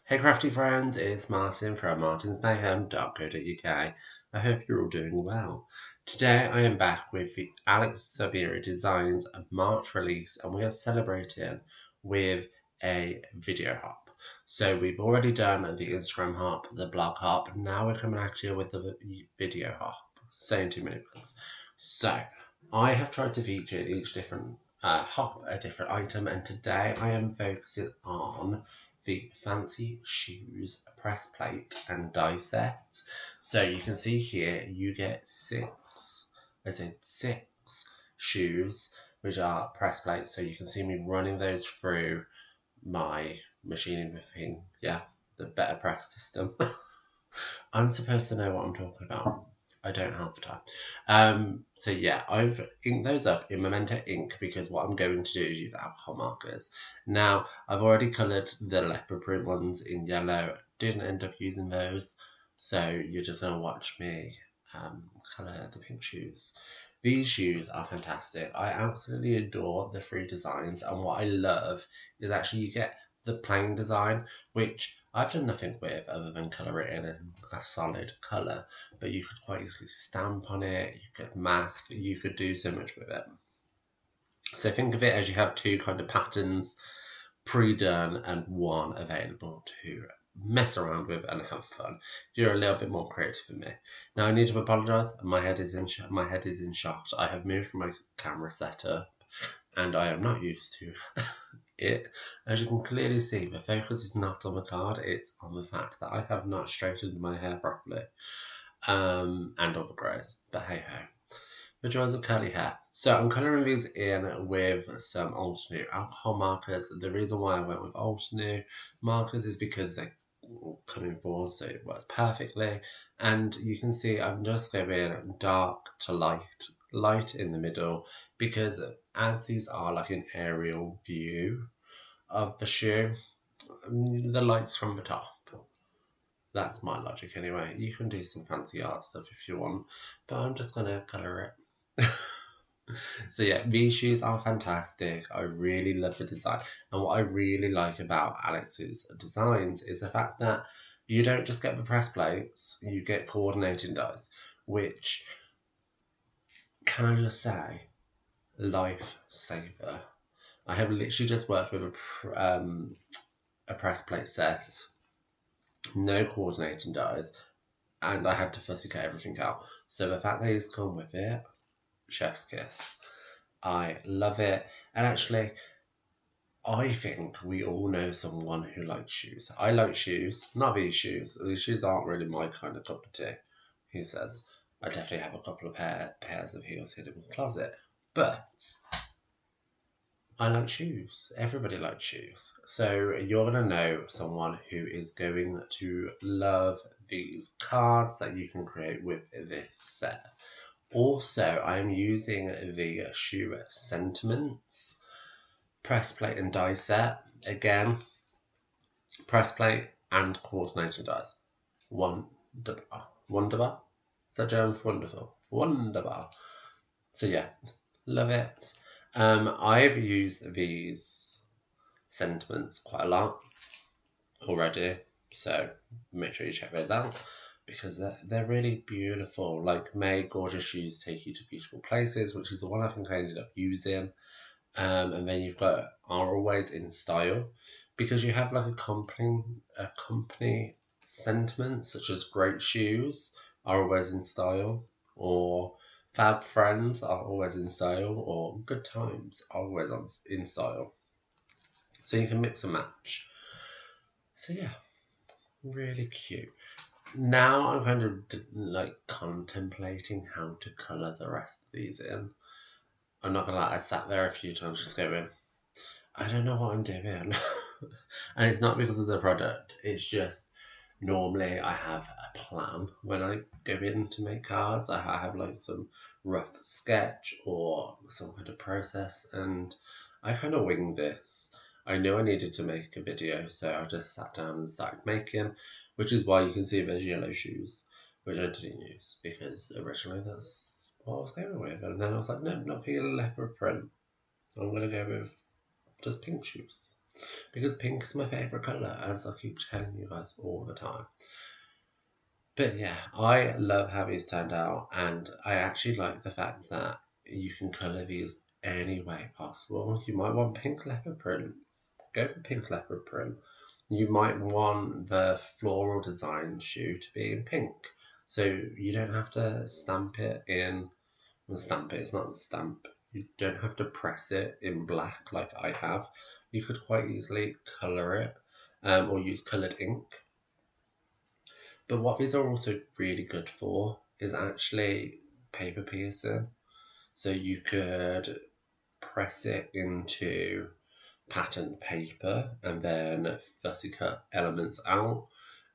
Hey crafty friends, it's Martin from martinsmayhem.co.uk. I hope you're all doing well. Today I am back with the Syberia Designs March release and we are celebrating with a video hop. So we've already done the Instagram hop, the blog hop, now we're coming at you with the video hop. Saying too many words. So I have tried to feature each different hop a different item, and today I am focusing on the Fancy Shoes press plate and die set. So you can see here you get six shoes which are press plates. So you can see me running those through my machining thing. Yeah, the better press system. I'm supposed to know what I'm talking about. I don't have time. So yeah, I've inked those up in Memento ink because what I'm going to do is use alcohol markers. Now, I've already coloured the leopard print ones in yellow. Didn't end up using those, so you're just going to watch me colour the pink shoes. These shoes are fantastic. I absolutely adore the three designs, and what I love is actually you get the plain design, which I've done nothing with other than colour it in a solid colour, but you could quite easily stamp on it, you could mask, you could do so much with it. So think of it as you have two kind of patterns pre-done and one available to mess around with and have fun. If you're a little bit more creative than me. Now I need to apologise. My head is in shot. I have moved from my camera setup and I am not used to it. As you can clearly see, the focus is not on the card, it's on the fact that I have not straightened my hair properly. And all the greys, but hey ho. The joys of curly hair. So I'm colouring these in with some Old New alcohol markers. The reason why I went with Old New markers is because they come in fours, so it works perfectly. And you can see I'm just going dark to light, light in the middle, because as these are like an aerial view of the shoe, the light's from the top. That's my logic anyway. You can do some fancy art stuff if you want, but I'm just going to colour it. So yeah, these shoes are fantastic. I really love the design. And what I really like about Alex's designs is the fact that you don't just get the press plates, you get coordinating dies, which, can I just say, lifesaver. I have literally just worked with a press plate set, no coordinating dies, and I had to fussy cut everything out. So the fact that he's come with it, chef's kiss. I love it. And actually, I think we all know someone who likes shoes. I like shoes, not these shoes. These shoes aren't really my kind of cup of tea, he says. I definitely have a couple of pairs of heels hidden in the closet. But I like shoes. Everybody likes shoes. So you're going to know someone who is going to love these cards that you can create with this set. Also, I'm using the shoe sentiments press plate and die set. Again, press plate and coordinated dies. Wonderbar. Wonderbar? Is that German for wonderful? Wonderbar. So yeah, love it. I've used these sentiments quite a lot already, so make sure you check those out because they're really beautiful. Like, may gorgeous shoes take you to beautiful places, which is the one I think I ended up using. And then you've got are always in style, because you have like a company sentiment such as great shoes are always in style, or fab friends are always in style, or good times are always in style. So you can mix and match. So yeah, really cute. Now I'm kind of like contemplating how to colour the rest of these in. I'm not gonna lie, I sat there a few times just going, I don't know what I'm doing. And it's not because of the product, it's just normally I have a plan when I go in to make cards. I have like some rough sketch or some kind of process, and I kind of winged this. I knew I needed to make a video, so I just sat down and started making, which is why you can see those yellow shoes, which I didn't use because originally that's what I was going with. And then I was like, no, not for your leopard print. I'm going to go with just pink shoes. because pink is my favourite colour, as I keep telling you guys all the time. But yeah, I love how these turned out, and I actually like the fact that you can colour these any way possible. You might want pink leopard print, go with pink leopard print. You might want the floral design shoe to be in pink, so you don't have to stamp it in. Well, stamp it, it's not a stamp. You don't have to press it in black like I have. You could quite easily colour it, or use coloured ink. But what these are also really good for is actually paper piercing. So you could press it into patterned paper and then fussy cut elements out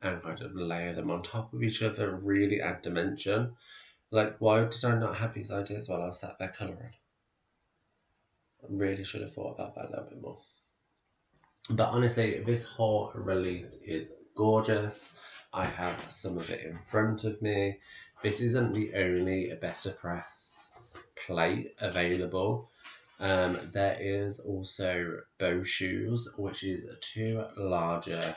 and kind of layer them on top of each other, really add dimension. Like, why did I not have these ideas while I was sat there colouring? I really should have thought about that a little bit more. But honestly, this whole release is gorgeous. I have some of it in front of me. This isn't the only Better Press plate available. There is also bow shoes, which is 2 larger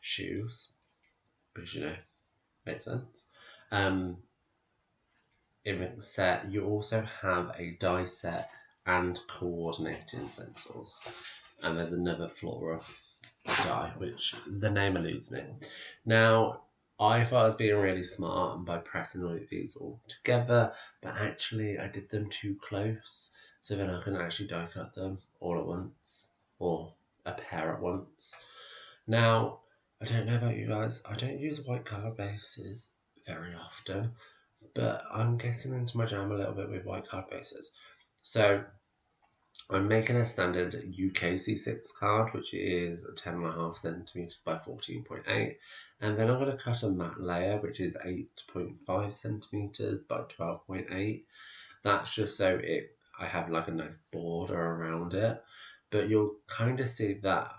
shoes, which, you know, makes sense. In the set, you also have a die set and coordinating stencils. And there's another floral die, which the name eludes me. Now, I thought I was being really smart by pressing all of these all together, but actually I did them too close, so then I can actually die cut them all at once, or a pair at once. Now, I don't know about you guys, I don't use white card bases very often, but I'm getting into my jam a little bit with white card bases. So I'm making a standard UKC6 card, which is 10.5 centimetres by 14.8, and then I'm going to cut a matte layer, which is 8.5 centimetres by 12.8. That's just so I have like a nice border around it, but you'll kind of see that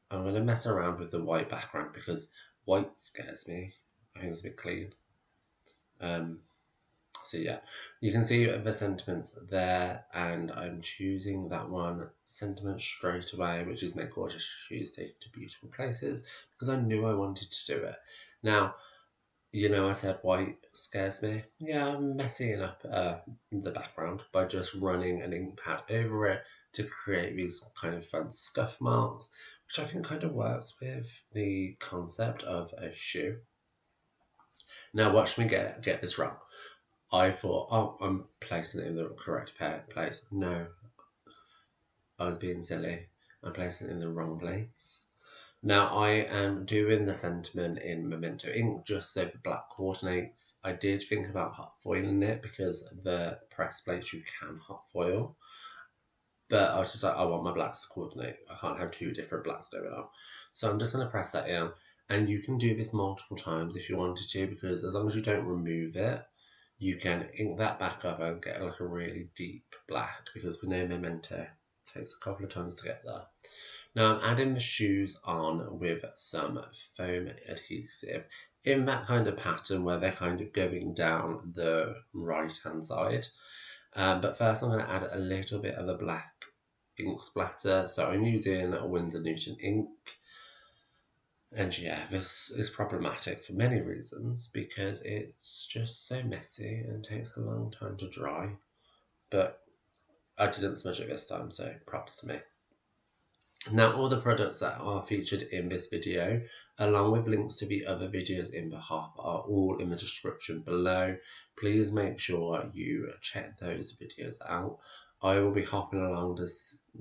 I'm going to mess around with the white background because white scares me. I think it's a bit clean. So yeah, you can see the sentiments there, and I'm choosing that one sentiment straight away, which is make gorgeous shoes take to beautiful places, because I knew I wanted to do it. Now, you know, I said white scares me. Yeah, I'm messing up the background by just running an ink pad over it to create these kind of fun scuff marks, which I think kind of works with the concept of a shoe. Now watch me get this wrong. I thought, oh, I'm placing it in the correct place. No, I was being silly. I'm placing it in the wrong place. Now, I am doing the sentiment in Memento ink just so the black coordinates. I did think about hot foiling it because the press plates you can hot foil. But I was just like, I want my blacks to coordinate. I can't have 2 different blacks going on. So I'm just going to press that in. And you can do this multiple times if you wanted to, because as long as you don't remove it, you can ink that back up and get like a really deep black, because we know Memento takes a couple of times to get there. Now I'm adding the shoes on with some foam adhesive in that kind of pattern where they're kind of going down the right hand side. But first I'm going to add a little bit of a black ink splatter. So I'm using a Winsor Newton ink. And yeah, this is problematic for many reasons because it's just so messy and takes a long time to dry. But I didn't smudge it this time, so props to me. Now, all the products that are featured in this video, along with links to the other videos in the hub, are all in the description below. Please make sure you check those videos out. I will be hopping along to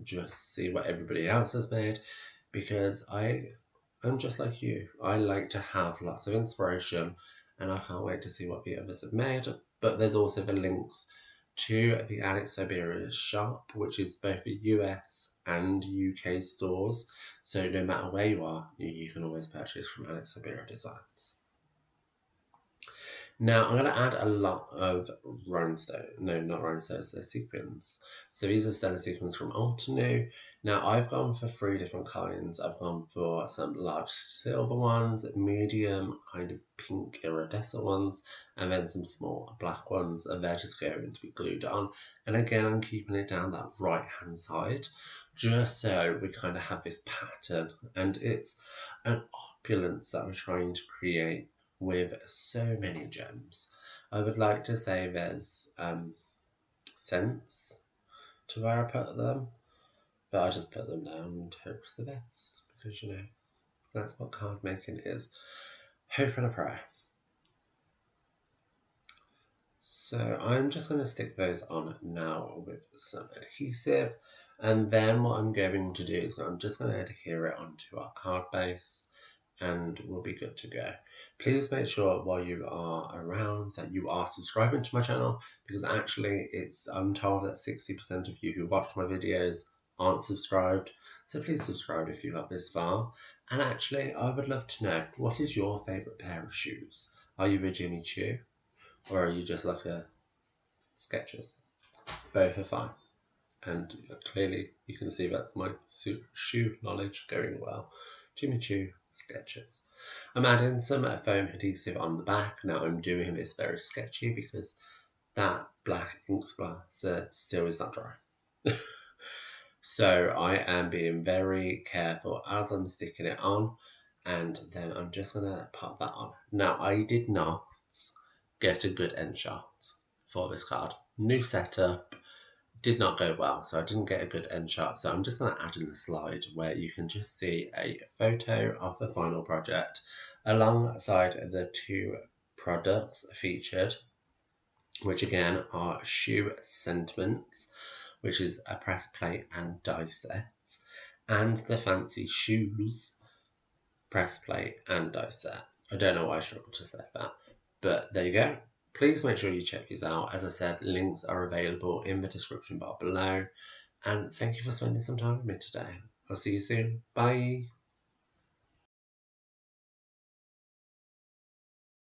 just see what everybody else has made, because I'm just like you. I like to have lots of inspiration, and I can't wait to see what the others have made. But there's also the links to the Alex Syberia shop, which is both the US and UK stores. So no matter where you are, you can always purchase from Alex Syberia Designs. Now I'm going to add a lot of they're sequins. So these are stellar sequins from Altenew. Now I've gone for 3 different kinds. I've gone for some large silver ones, medium kind of pink iridescent ones, and then some small black ones, and they're just going to be glued on. And again, I'm keeping it down that right hand side. just so we kind of have this pattern, and it's an opulence that I'm trying to create with so many gems. I would like to say there's sense to where I put them, but I just put them down and hope for the best, because you know that's what card making is, hope and a prayer. So I'm just going to stick those on now with some adhesive, and then what I'm going to do is I'm just going to adhere it onto our card base, and we'll be good to go. Please make sure while you are around that you are subscribing to my channel, because actually I'm told that 60% of you who watch my videos aren't subscribed, so please subscribe if you got this far. And actually, I would love to know, what is your favourite pair of shoes? Are you a Jimmy Choo? Or are you just like a Skechers? Both are fine. And clearly you can see that's my shoe knowledge going well. Jimmy Choo, Skechers. I'm adding some foam adhesive on the back. Now I'm doing this very sketchy because that black ink splatter still is not dry. So I am being very careful as I'm sticking it on, and then I'm just going to pop that on. Now I did not get a good end shot for this card. New setup, did not go well, so I didn't get a good end shot. So I'm just going to add in a slide where you can just see a photo of the final project alongside the two products featured, which again are Shoe Sentiments, which is a press plate and die set, and the Fancy Shoes press plate and die set. I don't know why I struggled to say that, but there you go. Please make sure you check these out. As I said, links are available in the description bar below. And thank you for spending some time with me today. I'll see you soon. Bye.